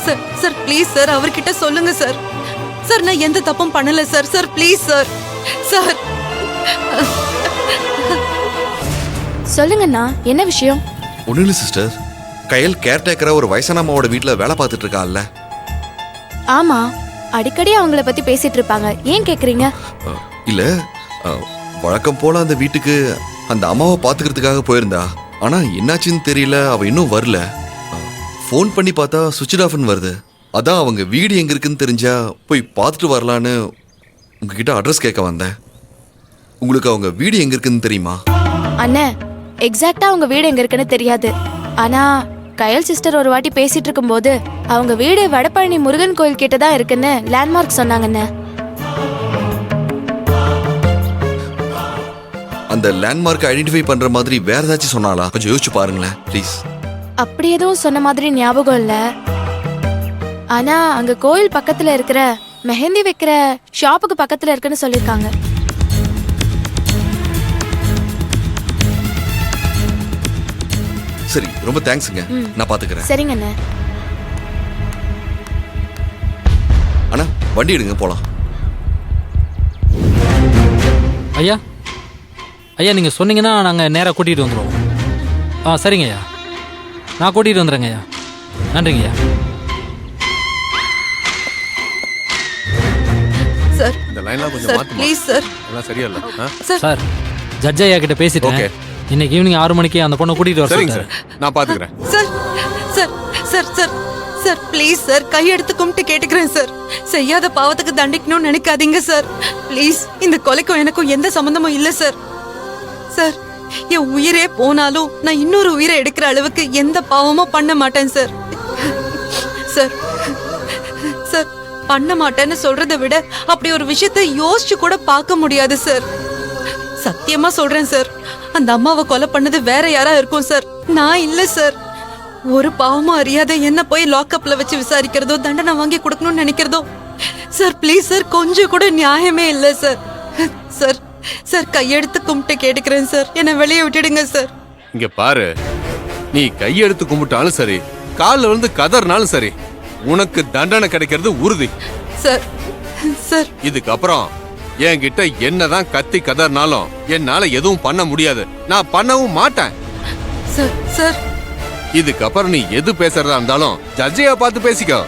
Sir sir please sir அவர்கிட்ட சொல்லுங்க sir. Sir நான் எந்த தப்பும் பண்ணல sir. Sir please sir. Sir சொல்லுங்கண்ணா, என்ன விஷயம்? ஒன்றும் இல்லை சிஸ்டர், கையல் கேர்டேக்கரா ஒரு வயசான அம்மாவோட வீட்டில் வேலை பார்த்துட்டு இருக்கான்ல. ஆமா, அடிக்கடி அவங்கள பத்தி பேசிட்டு இருப்பாங்க. ஏன் கேக்குறீங்க? இல்ல, வழக்கம் போல அந்த வீட்டுக்கு அந்த அம்மாவை பார்த்துக்கிறதுக்காக போயிருந்தா. ஆனா என்னாச்சுன்னு தெரியல, அவ இன்னும் வரல. ஃபோன் பண்ணி பார்த்தா சுவிட்ச் ஆஃப்னு வருது. அதான் அவங்க வீடு எங்க இருக்குன்னு தெரிஞ்சா போய் பார்த்துட்டு வரலான்னு உங்ககிட்ட அட்ரஸ் கேட்க வந்தேன். உங்களுக்கு அவங்க வீடு எங்க இருக்குன்னு தெரியுமா? அண்ணே, எக்ஸாக்ட்டா அவங்க வீடு எங்க இருக்குன்னு தெரியாது. ஆனா கயல் சிஸ்டர் ஒரு வாட்டி பேசிட்டு இருக்கும்போது அவங்க வீடு வடபழனி முருகன் கோயில் கிட்ட தான் இருக்குன்னு லேண்ட்மார்க் சொன்னாங்கண்ணே. அந்த லேண்ட்மார்க் ஐடென்டிஃபை பண்ற மாதிரி வேற ஏதாச்சும் சொன்னாலா? கொஞ்சம் யோசிச்சு பாருங்களேன் ப்ளீஸ். அப்படி எதுவும் சொன்ன மாதிரி ஞாபகம் இல்ல. ஆனா அங்க கோயில் பக்கத்துல இருக்கிற மெஹந்தி வைக்கிற ஷாப்புக்கு பக்கத்துல இருக்குன்னு சொல்லிருக்காங்க. சரி, ரொம்ப தேங்க்ஸுங்க. நான் பாத்துக்கிறேன். சரிங்க அண்ணே. அண்ணா வண்டி எடுங்க, போலாம். ஐயா ஐயா, நீங்கள் சொன்னீங்கன்னா நாங்கள் நேராக கூட்டிகிட்டு வந்துடுவோம். சரிங்க ஐயா, நான் கூட்டிகிட்டு வந்துடுறேங்க ஐயா. நன்றிங்க ஐயா. சார் இந்த லைன்லாம் கொஞ்சம் மாத்துமா? Please sir. எல்லாம் சரியா இல்ல. சார், ஜட்ஜ் ஐயா கிட்ட பேசிட்டேன். இன்னைக்கு ஈவினிங் 6 மணிக்கு அந்த பொண்ணை கூட்டிகிட்டு வர சரிங்க சொல்லுங்க சார், நான் பாத்துக்கிறேன். Sir sir sir sir sir please sir, கையெடுத்து கும்பிட்டு கேட்டுக்கிறேன் சார். செய்யாத பாவத்துக்கு தண்டிக்கணும்னு நினைக்காதீங்க சார். ப்ளீஸ், இந்த கொலைக்கும் எனக்கும் எந்த சம்பந்தமும் இல்லை சார். சார், என் உயிரே போனாலும் நான் இன்னொரு உயிரை எடுக்கிற அளவுக்கு எந்த பாவமும் பண்ண மாட்டேன் சார். சார் சார் பண்ண மாட்டேன்னு சொல்றதை விட அப்படி ஒரு விஷயத்தை யோசிச்சு கூட பார்க்க முடியாது சார். சத்தியமா சொல்றேன் சார், அந்த அம்மாவை கொலை பண்ணது வேற யாரா இருக்கும் சார், நான் இல்ல சார். ஒரு பாவமும் அறியாத என்ன போய் லாக்அப்ல வச்சு விசாரிக்கிறதோ தண்டனை வாங்கி கொடுக்கணும்னு நினைக்கிறதோ சார் ப்ளீஸ் சார், கொஞ்சம் கூட நியாயமே இல்லை சார். சார் சார் கையெடுத்து கும்பிட்டு கேட்டுக்கிறேன் சார், என்னை வெளியே விட்டுடுங்க சார். இங்க பாரு, நீ கையெடுத்து கும்பிட்டாலும் சரி, காலில் விழுந்து கதறினாலும் சரி, உனக்கு தண்டனை கிடைக்கிறது உறுதி. சார் சார் இதுக்கப்புறம் என்கிட்ட என்னதான் கத்தி கதறினாலும் என்னால எதுவும் பண்ண முடியாது, நான் பண்ணவும் மாட்டேன். சார் சார் இதுக்கப்புறம் நீ எது பேசுறதா இருந்தாலும் ஜட்ஜையா பார்த்து பேசிக்கோ.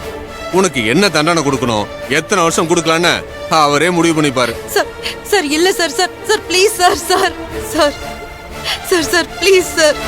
உனக்கு என்ன தண்டனை கொடுக்கணும், எத்தனை வருஷம் கொடுக்கலான்னு அவரே முடிவு பண்ணிப்பாரு. சார் சார் இல்ல சார். Sir sir please sir. Sir sir sir sir please சார்.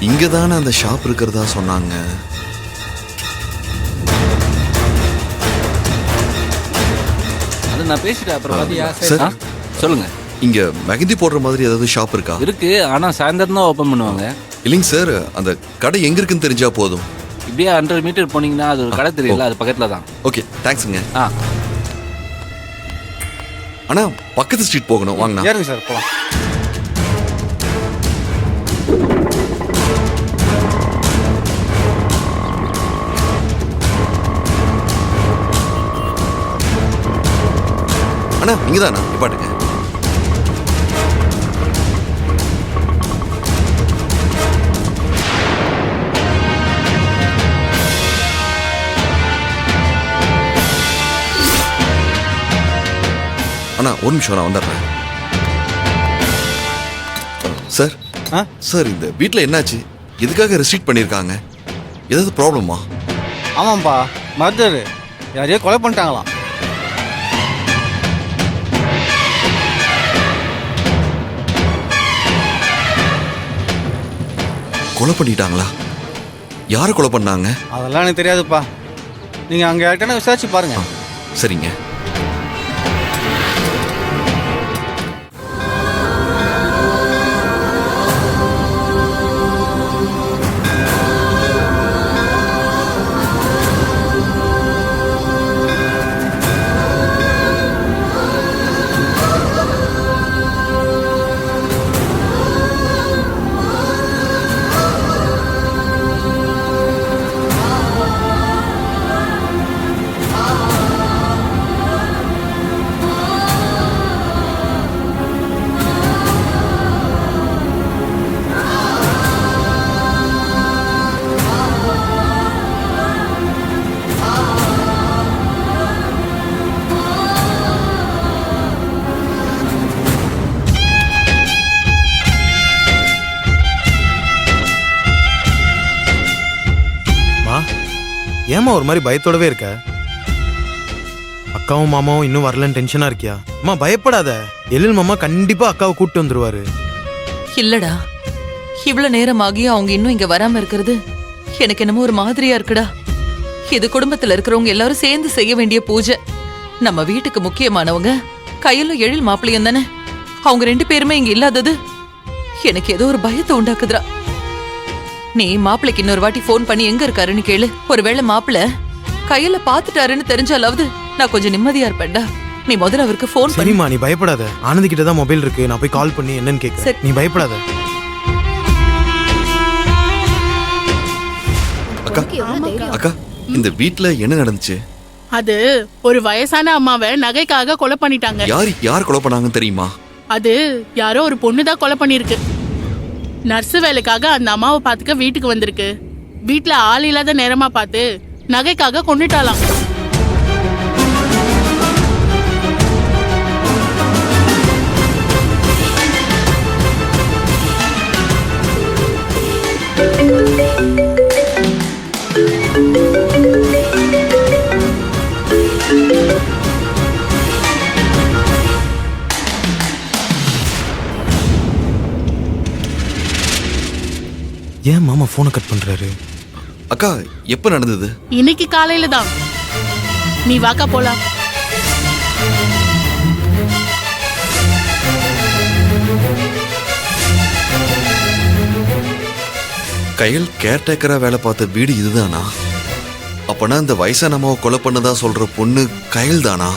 இங்கதானே அந்த ஷாப் இருக்கிறதா சொன்னாங்க. அது நான் பேசிட்டேன். அப்புறம் பாத்தியா? சார், சொல்லுங்க. இங்க மெஹந்தி போடுற மாதிரி ஏதாவது ஷாப் இருக்கா? இருக்கு, ஆனா சாயந்தரம் தான் ஓபன் பண்ணுவாங்க. இல்லைங்க சார், அந்த கடை எங்க இருக்குன்னு தெரிஞ்சா போதும். இப்படியே 100 மீட்டர் போனீங்கன்னா அது ஒரு கடை தெரியல, அது பக்கத்துல தான். ஓகே, தேங்க்ஸுங்க. அண்ணா பக்கத்து ஸ்ட்ரீட் போகணும், வாங்கண்ணா. ஏறுங்க சார், போலாம். அண்ணா இங்கதானா? பாட்டுங்க. அண்ணா ஒரு நிமிஷம், நான் வந்துடுறேன். சார் சார், இந்த வீட்டில் என்னாச்சு? எதுக்காக ரெஸ்ட்ரிக்ட் பண்ணியிருக்காங்க? ஏதாவது ப்ராப்ளமா? ஆமாம்ப்பா, மர்டரு, யாரையோ கொலை பண்ணிட்டாங்களாம். கொலை பண்ணிட்டாங்களா? யாரை கொலை பண்ணாங்க? அதெல்லாம் எனக்கு தெரியாதுப்பா, நீங்கள் அங்கே யார்கிட்ட விசாரிச்சு பாருங்க. சரிங்க. ஏம்மா ஒரு மாதிரி பயத்தோடவே இருக்க? அக்காவும் மாமாவும் இன்னும் வரலன்னு டென்ஷனா இருக்கியா? அம்மா பயப்படாத, எழில் மாமா கண்டிப்பா அக்காவை கூப்பிட்டு வந்துருவாரு. இல்லடா, இவ்வளவு நேரம் ஆகியும் அவங்க இன்னும் இங்க வராம இருக்கிறது எனக்கு என்னமோ ஒரு மாதிரியா இருக்குடா. இது குடும்பத்துல இருக்கிறவங்க எல்லாரும் சேர்ந்து செய்ய வேண்டிய பூஜை. நம்ம வீட்டுக்கு முக்கியமானவங்க கையிலும் எழில் மாப்பிள்ளையும் தானே. அவங்க 2 பேருமே இங்க இல்லாதது எனக்கு ஏதோ ஒரு பயத்தை உண்டாக்குதுடா. நீ மாப்பிள்ளைக்கு இன்னொரு வாட்டி ஃபோன் பண்ணி எங்க இருக்காருன்னு கேளு. ஒருவேளை மாப்பிள்ளை கையில பாத்துட்டாருன்னு தெரிஞ்சாலாவது நான் கொஞ்சம் நிம்மதியா இருப்பேன்டா. நீ முதல்ல அவருக்கு ஃபோன் பண்ணி. சரிம்மா நீ பயப்படாத, ஆனந்த் கிட்ட தான் மொபைல் இருக்கு, நான் போய் கால் பண்ணி என்னன்னு கேட்கிறேன். நீ பயப்படாத. அக்கா அக்கா, இந்த வீட்ல என்ன நடந்துச்சு? அது ஒரு வயசான அம்மாவை நகைக்காக கொலை பண்ணிட்டாங்க. யார் கொலை பண்ணாங்கன்னு தெரியுமா? அது யாரோ ஒரு பொண்ணுதான் கொலை பண்ணிருக்கு. நர்ஸ் வேலைக்காக அந்த அம்மாவை பாத்துக்க வீட்டுக்கு வந்திருக்கு. வீட்டுல ஆள் இல்லாத நேரமா பார்த்து நகைக்காக கொன்னுட்டாலாம். ஏன் மாமா போனை கட் பண்றாரு? அக்கா எப்ப நடந்தது? இன்னைக்கு காலையில தான். நீ வாக்கா போலாம். கையல் கேர்டேக்கரா வேலை பார்த்த வீடு இதுதானா? அப்பனா இந்த வயசான அம்மாவை கொலை பண்ணதா சொல்ற பொண்ணு கயல் தானா?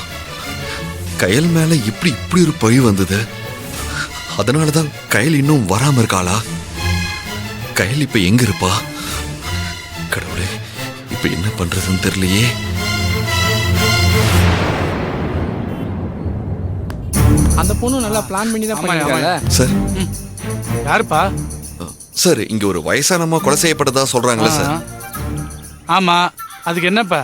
கயல் மேல இப்படி ஒரு பழி வந்தது. அதனாலதான் கயல் இன்னும் வராம இருக்காளா? கயல் இப்ப எங்க இருப்பா? கடவுளே, இப்ப என்ன பண்றதுன்னு தெரியலையே. அந்த பொண்ணு நல்லா பிளான் பண்ணி தான் பண்ணிருக்காங்க சார். யாருப்பா? சார், இங்க ஒரு வயசான அம்மா கொலை செய்யப்பட்டதா சொல்றாங்களே சார். ஆமா, அதுக்கு என்னப்பா?